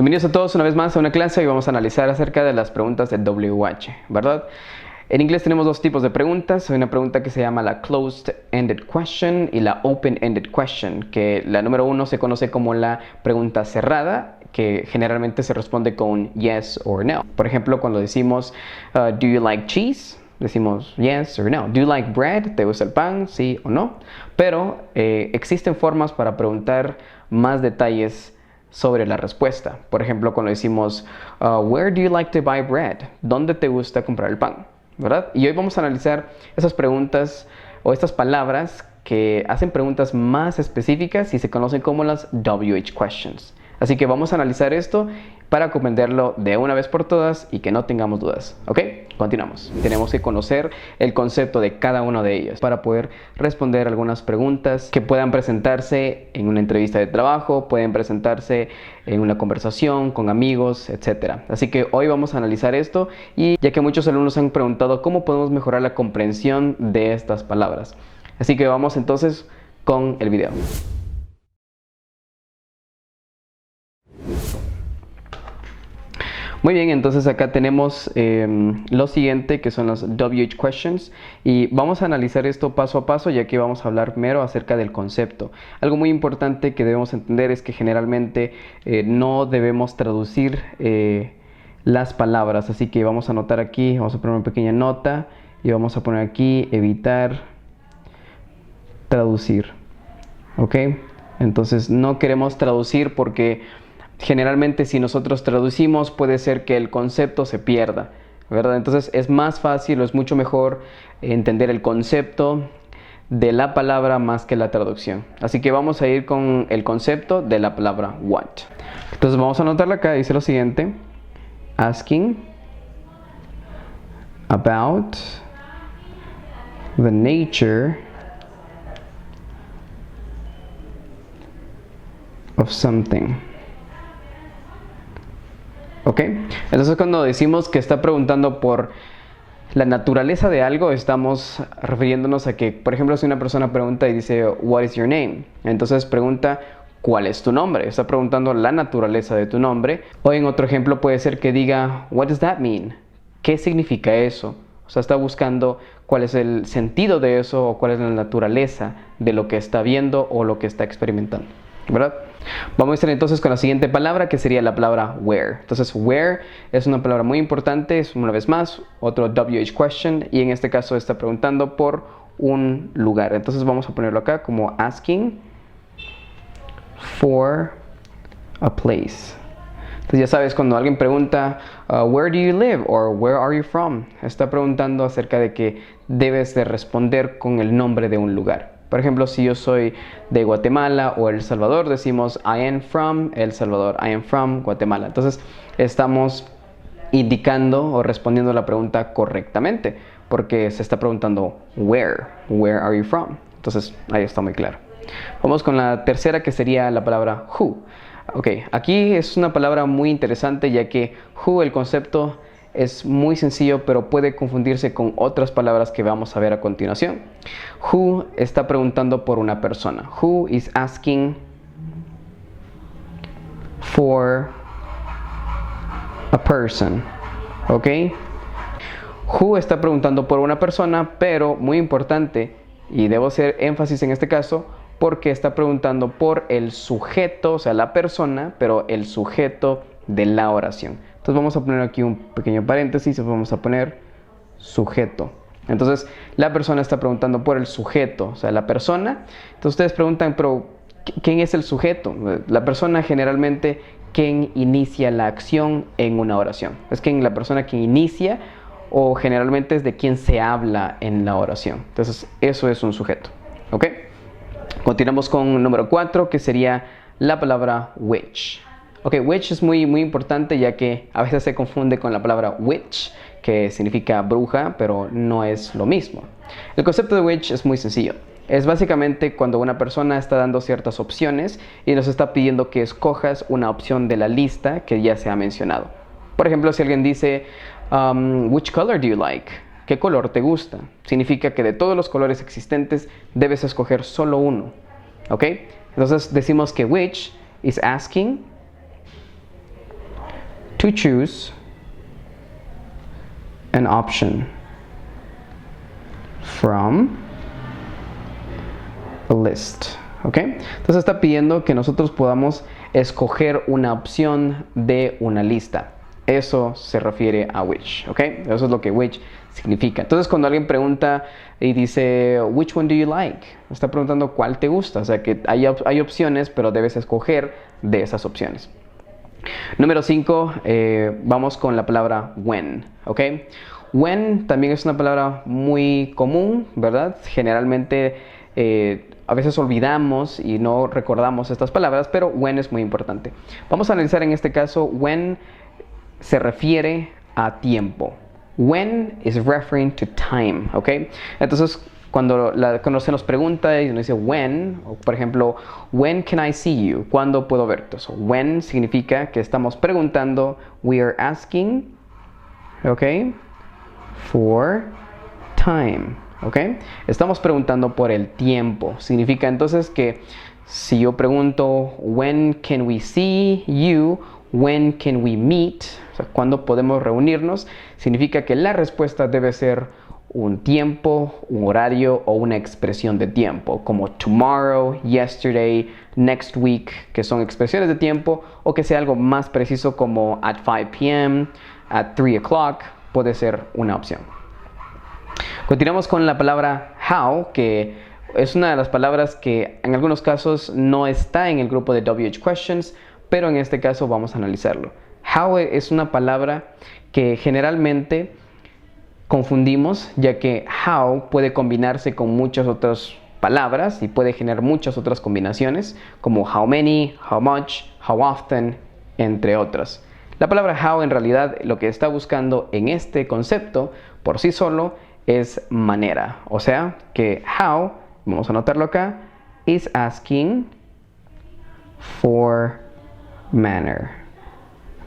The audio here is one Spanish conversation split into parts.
Bienvenidos a todos una vez más a una clase y vamos a analizar acerca de las preguntas de WH, ¿verdad? En inglés tenemos dos tipos de preguntas. Hay una pregunta que se llama la closed-ended question y la open-ended question, que la número 1 se conoce como la pregunta cerrada, que generalmente se responde con yes or no. Por ejemplo, cuando decimos do you like cheese? Decimos yes or no. Do you like bread? ¿Te gusta el pan? Sí o no. Pero existen formas para preguntar más detalles sobre la respuesta. Por ejemplo, cuando decimos where do you like to buy bread? ¿Dónde te gusta comprar el pan? ¿Verdad? Y hoy vamos a analizar esas preguntas o estas palabras que hacen preguntas más específicas y se conocen como las WH questions. Así que vamos a analizar esto para comprenderlo de una vez por todas y que no tengamos dudas. ¿Ok? Continuamos. Tenemos que conocer el concepto de cada uno de ellos para poder responder algunas preguntas que puedan presentarse en una entrevista de trabajo, pueden presentarse en una conversación con amigos, etc. Así que hoy vamos a analizar esto, y ya que muchos alumnos han preguntado cómo podemos mejorar la comprensión de estas palabras. Así que vamos entonces con el video. Muy bien, entonces acá tenemos lo siguiente, que son las WH questions, y vamos a analizar esto paso a paso, ya que vamos a hablar primero acerca del concepto. Algo muy importante que debemos entender es que generalmente no debemos traducir las palabras, así que vamos a anotar aquí, vamos a poner una pequeña nota y vamos a poner aquí evitar traducir. ¿Ok? Entonces no queremos traducir porque generalmente si nosotros traducimos puede ser que el concepto se pierda, ¿verdad? Entonces es más fácil o es mucho mejor entender el concepto de la palabra más que la traducción. Así que vamos a ir con el concepto de la palabra what. Entonces vamos a anotarla acá, dice lo siguiente: asking about the nature of something. ¿Ok? Entonces cuando decimos que está preguntando por la naturaleza de algo, estamos refiriéndonos a que, por ejemplo, si una persona pregunta y dice what is your name, entonces pregunta ¿cuál es tu nombre? Está preguntando la naturaleza de tu nombre. O en otro ejemplo puede ser que diga what does that mean? ¿Qué significa eso? O sea, está buscando cuál es el sentido de eso o cuál es la naturaleza de lo que está viendo o lo que está experimentando, ¿verdad? Vamos a estar entonces con la siguiente palabra, que sería la palabra where. Entonces where es una palabra muy importante, es una vez más otro WH question, y en este caso está preguntando por un lugar. Entonces vamos a ponerlo acá como asking for a place. Entonces ya sabes, cuando alguien pregunta where do you live or where are you from, está preguntando acerca de que debes de responder con el nombre de un lugar. Por ejemplo, si yo soy de Guatemala o El Salvador, decimos I am from El Salvador, I am from Guatemala. Entonces estamos indicando o respondiendo la pregunta correctamente, porque se está preguntando where are you from. Entonces ahí está muy claro. Vamos con la tercera, que sería la palabra who. Ok, aquí es una palabra muy interesante, ya que who, el concepto es muy sencillo, pero puede confundirse con otras palabras que vamos a ver a continuación. Who está preguntando por una persona. Who is asking for a person. ¿Ok? Who está preguntando por una persona, pero muy importante, y debo hacer énfasis en este caso, porque está preguntando por el sujeto, o sea, la persona, pero el sujeto de la oración. Entonces vamos a poner aquí un pequeño paréntesis y vamos a poner sujeto. Entonces la persona está preguntando por el sujeto, o sea, la persona. Entonces ustedes preguntan, pero ¿quién es el sujeto? La persona generalmente quien inicia la acción en una oración. Es la persona quien inicia, o generalmente es de quien se habla en la oración. Entonces eso es un sujeto. ¿Ok? Continuamos con número 4, que sería la palabra which. Ok, which es muy importante, ya que a veces se confunde con la palabra witch, que significa bruja, pero no es lo mismo. El concepto de which es muy sencillo. Es básicamente cuando una persona está dando ciertas opciones y nos está pidiendo que escojas una opción de la lista que ya se ha mencionado. Por ejemplo, si alguien dice which color do you like? ¿Qué color te gusta? Significa que de todos los colores existentes debes escoger solo uno. ¿Ok? Entonces decimos que which is asking to choose an option from a list. ¿Ok? Entonces está pidiendo que nosotros podamos escoger una opción de una lista. Eso se refiere a which. ¿Ok? Eso es lo que which significa. Entonces cuando alguien pregunta y dice which one do you like, está preguntando cuál te gusta. O sea que hay opciones, pero debes escoger de esas opciones. Número 5, vamos con la palabra when. ¿Ok? When también es una palabra muy común, ¿verdad? Generalmente a veces olvidamos y no recordamos estas palabras, pero when es muy importante. Vamos a analizar en este caso, when se refiere a tiempo. When is referring to time, ¿ok? Entonces, cuando se nos pregunta y nos dice when, o por ejemplo, when can I see you? ¿Cuándo puedo verte? So, when significa que estamos preguntando, we are asking, ¿ok? For time, ¿ok? Estamos preguntando por el tiempo. Significa entonces que si yo pregunto, when can we see you? When can we meet? O sea, ¿cuándo podemos reunirnos? Significa que la respuesta debe ser un tiempo, un horario o una expresión de tiempo, como tomorrow, yesterday, next week, que son expresiones de tiempo, o que sea algo más preciso como at 5 p.m., at 3 o'clock, puede ser una opción. Continuamos con la palabra how, que es una de las palabras que en algunos casos no está en el grupo de WH Questions, pero en este caso vamos a analizarlo. How es una palabra que generalmente confundimos, ya que how puede combinarse con muchas otras palabras y puede generar muchas otras combinaciones, como how many, how much, how often, entre otras. La palabra how en realidad lo que está buscando en este concepto por sí solo es manera. O sea que how, vamos a anotarlo acá, is asking for manner.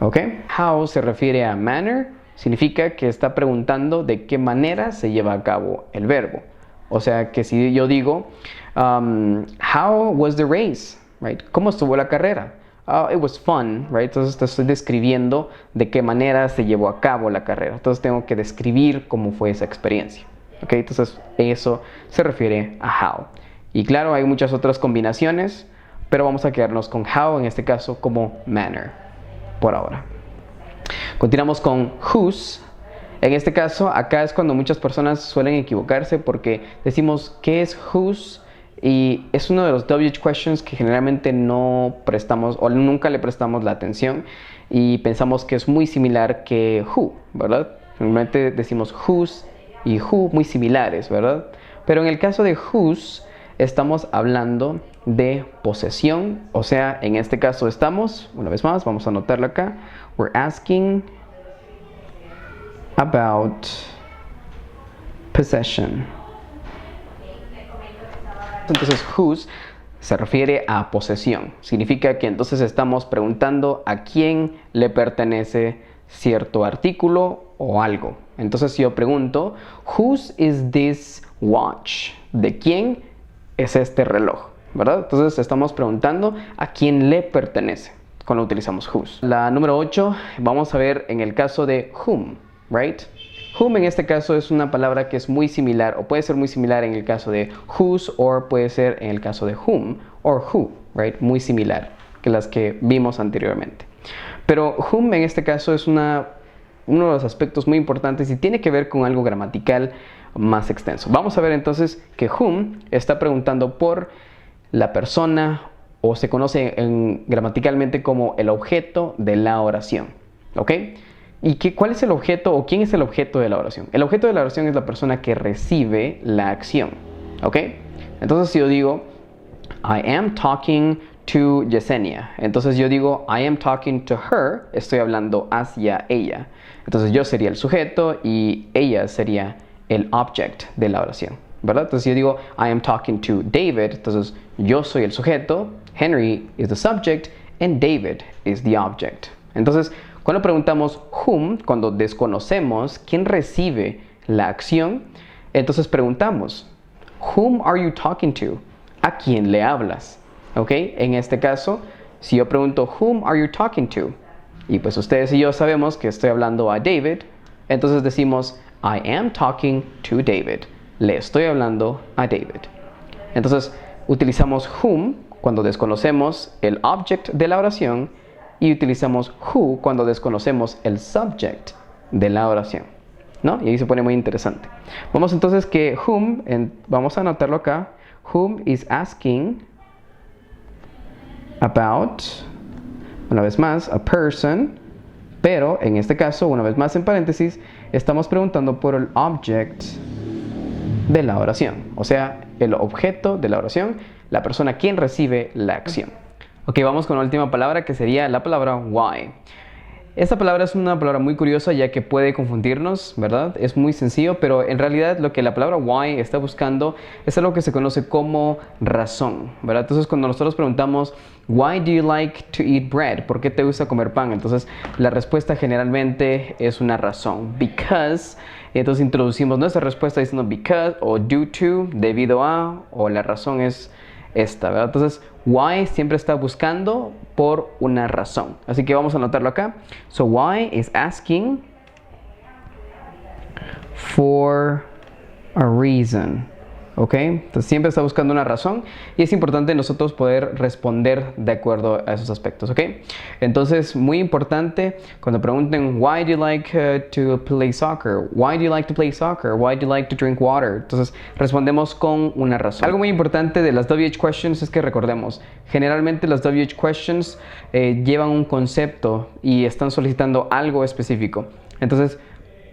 ¿Ok? How se refiere a manner. Significa que está preguntando de qué manera se lleva a cabo el verbo. O sea que si yo digo, how was the race? Right? ¿Cómo estuvo la carrera? It was fun, right? Entonces te estoy describiendo de qué manera se llevó a cabo la carrera. Entonces tengo que describir cómo fue esa experiencia. ¿Ok? Entonces eso se refiere a how. Y claro, hay muchas otras combinaciones, pero vamos a quedarnos con how, en este caso como manner, por ahora. Continuamos con whose. En este caso, acá es cuando muchas personas suelen equivocarse porque decimos ¿qué es whose? Y es uno de los WH questions que generalmente no prestamos o nunca le prestamos la atención y pensamos que es muy similar que who, ¿verdad? Normalmente decimos whose y who muy similares, ¿verdad? Pero en el caso de whose estamos hablando de posesión, o sea, en este caso estamos, una vez más, vamos a anotarlo acá, we're asking about possession. Entonces, whose se refiere a posesión. Significa que entonces estamos preguntando a quién le pertenece cierto artículo o algo. Entonces, si yo pregunto, whose is this watch? ¿De quién es este reloj? ¿Verdad? Entonces, estamos preguntando a quién le pertenece cuando utilizamos whose. La número 8, vamos a ver en el caso de whom, right? Whom en este caso es una palabra que es muy similar o puede ser muy similar en el caso de whose o puede ser en el caso de whom or who, right? Muy similar que las que vimos anteriormente. Pero whom en este caso es uno de los aspectos muy importantes y tiene que ver con algo gramatical más extenso. Vamos a ver entonces que whom está preguntando por la persona o se conoce gramaticalmente como el objeto de la oración, ¿ok? ¿Y cuál es el objeto o quién es el objeto de la oración? El objeto de la oración es la persona que recibe la acción, ¿ok? Entonces si yo digo, I am talking to Yesenia. Entonces yo digo, I am talking to her. Estoy hablando hacia ella. Entonces yo sería el sujeto y ella sería el object de la oración, ¿verdad? Entonces yo digo, I am talking to David. Entonces yo soy el sujeto, Henry is the subject, and David is the object. Entonces, cuando preguntamos whom, cuando desconocemos quién recibe la acción, entonces preguntamos, whom are you talking to? ¿A quién le hablas? ¿Ok? En este caso, si yo pregunto, whom are you talking to? y pues ustedes y yo sabemos que estoy hablando a David, entonces decimos I am talking to David. Le estoy hablando a David. Entonces utilizamos whom cuando desconocemos el object de la oración y utilizamos who cuando desconocemos el subject de la oración, ¿no? Y ahí se pone muy interesante. Vamos entonces que whom, vamos a anotarlo acá, whom is asking about, una vez más, a person, pero en este caso, una vez más en paréntesis, estamos preguntando por el object de la oración, o sea, el objeto de la oración, la persona quien recibe la acción. Ok, vamos con la última palabra que sería la palabra why. Esta palabra es una palabra muy curiosa ya que puede confundirnos, ¿verdad? Es muy sencillo, pero en realidad lo que la palabra why está buscando es algo que se conoce como razón, ¿verdad? Entonces cuando nosotros preguntamos why do you like to eat bread? ¿Por qué te gusta comer pan? Entonces la respuesta generalmente es una razón, because. Entonces introducimos nuestra respuesta diciendo because o due to, debido a, o la razón es esta, ¿verdad? Entonces, why siempre está buscando por una razón. Así que vamos a anotarlo acá. So, why is asking for a reason. ¿Ok? Entonces, siempre está buscando una razón y es importante nosotros poder responder de acuerdo a esos aspectos. ¿Ok? Entonces, muy importante cuando pregunten why do you like to play soccer? Why do you like to play soccer? Why do you like to drink water? Entonces, respondemos con una razón. Algo muy importante de las WH questions es que recordemos, generalmente las WH questions llevan un concepto y están solicitando algo específico. Entonces,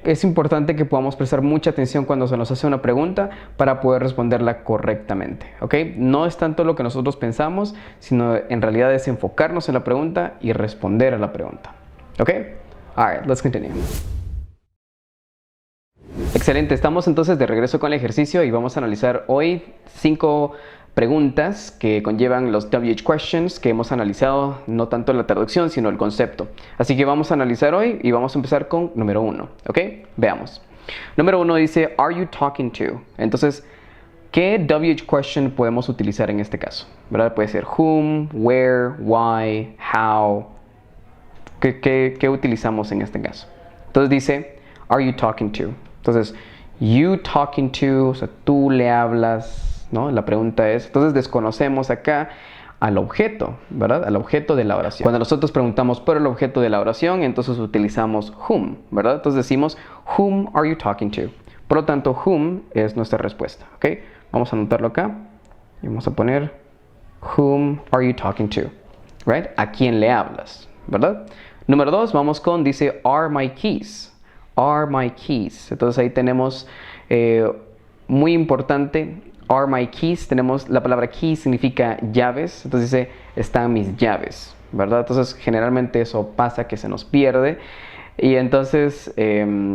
es importante que podamos prestar mucha atención cuando se nos hace una pregunta para poder responderla correctamente, ¿ok? No es tanto lo que nosotros pensamos, sino en realidad es enfocarnos en la pregunta y responder a la pregunta, ¿ok? Alright, let's continue. Excelente, estamos entonces de regreso con el ejercicio y vamos a analizar hoy 5 preguntas que conllevan los WH questions que hemos analizado, no tanto la traducción, sino el concepto. Así que vamos a analizar hoy y vamos a empezar con número 1, ¿ok? Veamos. Número 1 dice, are you talking to? Entonces, ¿qué WH question podemos utilizar en este caso? ¿Verdad? Puede ser whom, where, why, how. ¿Qué utilizamos en este caso? Entonces dice, are you talking to? Entonces, you talking to, o sea, tú le hablas, ¿no? La pregunta es, entonces desconocemos acá al objeto, ¿verdad? Al objeto de la oración. Cuando nosotros preguntamos por el objeto de la oración, entonces utilizamos whom, ¿verdad? Entonces decimos, whom are you talking to? Por lo tanto, whom es nuestra respuesta, ¿ok? Vamos a anotarlo acá y vamos a poner, whom are you talking to? Right? ¿A quién le hablas? ¿Verdad? Número 2, vamos con, dice, are my keys? Are my keys? Entonces ahí tenemos, muy importante, are my keys, tenemos la palabra key significa llaves, entonces dice, están mis llaves, ¿verdad? Entonces generalmente eso pasa que se nos pierde y entonces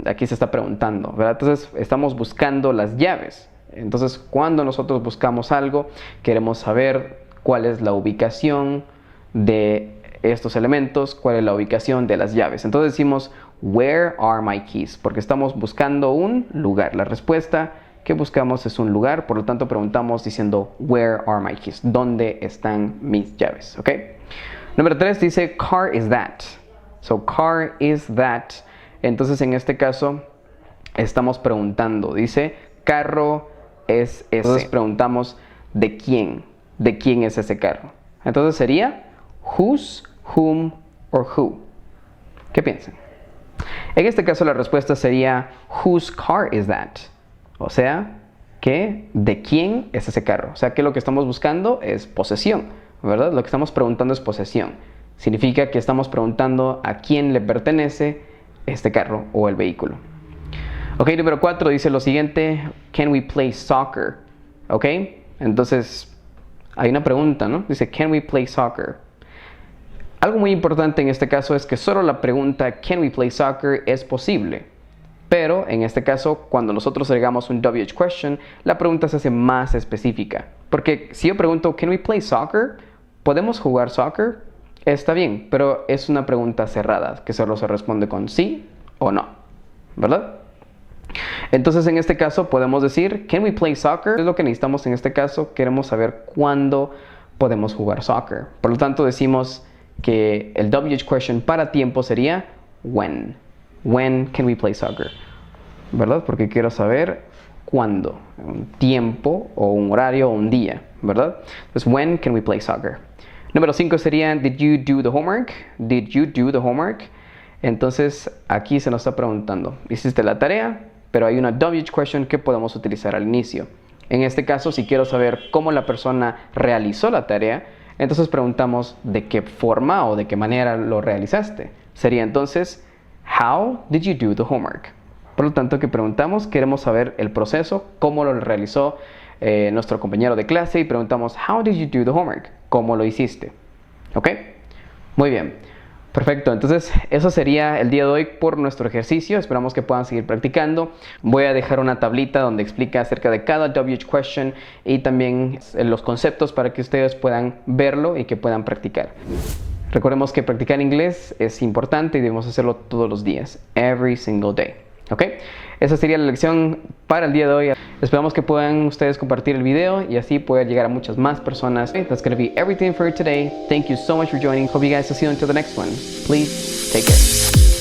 aquí se está preguntando, ¿verdad? Entonces estamos buscando las llaves, entonces cuando nosotros buscamos algo queremos saber cuál es la ubicación de estos elementos, cuál es la ubicación de las llaves, entonces decimos where are my keys, porque estamos buscando un lugar, la respuesta que buscamos es un lugar, por lo tanto preguntamos diciendo where are my keys, ¿dónde están mis llaves? ¿Ok? Número 3 dice car is that, so car is that, entonces en este caso estamos preguntando, dice carro es ese, entonces preguntamos de quién es ese carro, entonces sería whose, whom or who. ¿Qué piensan? En este caso la respuesta sería whose car is that. O sea, que ¿de quién es ese carro? O sea, que lo que estamos buscando es posesión, ¿verdad? Lo que estamos preguntando es posesión. Significa que estamos preguntando a quién le pertenece este carro o el vehículo. Ok, número 4 dice lo siguiente, can we play soccer? Ok, entonces hay una pregunta, ¿no? Dice, can we play soccer? Algo muy importante en este caso es que solo la pregunta can we play soccer es posible. Pero en este caso, cuando nosotros agregamos un WH question, la pregunta se hace más específica. Porque si yo pregunto, ¿can we play soccer? ¿Podemos jugar soccer? Está bien, pero es una pregunta cerrada, que solo se responde con sí o no, ¿verdad? Entonces, en este caso, podemos decir, ¿can we play soccer? Es lo que necesitamos en este caso. Queremos saber cuándo podemos jugar soccer. Por lo tanto, decimos, que el WH question para tiempo sería when. When can we play soccer? ¿Verdad? Porque quiero saber cuándo, un tiempo o un horario o un día, ¿verdad? Entonces, when can we play soccer? Número 5 sería, did you do the homework? Did you do the homework? Entonces, aquí se nos está preguntando, ¿hiciste la tarea? Pero hay una WH question que podemos utilizar al inicio. En este caso, si quiero saber cómo la persona realizó la tarea, entonces preguntamos de qué forma o de qué manera lo realizaste. Sería entonces, how did you do the homework? Por lo tanto, que preguntamos, queremos saber el proceso, cómo lo realizó nuestro compañero de clase y preguntamos, how did you do the homework? ¿Cómo lo hiciste? ¿Ok? Muy bien. Perfecto, entonces eso sería el día de hoy por nuestro ejercicio. Esperamos que puedan seguir practicando. Voy a dejar una tablita donde explica acerca de cada WH question y también los conceptos para que ustedes puedan verlo y que puedan practicar. Recordemos que practicar inglés es importante y debemos hacerlo todos los días, every single day. ¿Ok? Esa sería la lección para el día de hoy. Esperamos que puedan ustedes compartir el video y así poder llegar a muchas más personas. That's going to be everything for today. Thank you so much for joining. Hope you guys will see you until the next one. Please take care.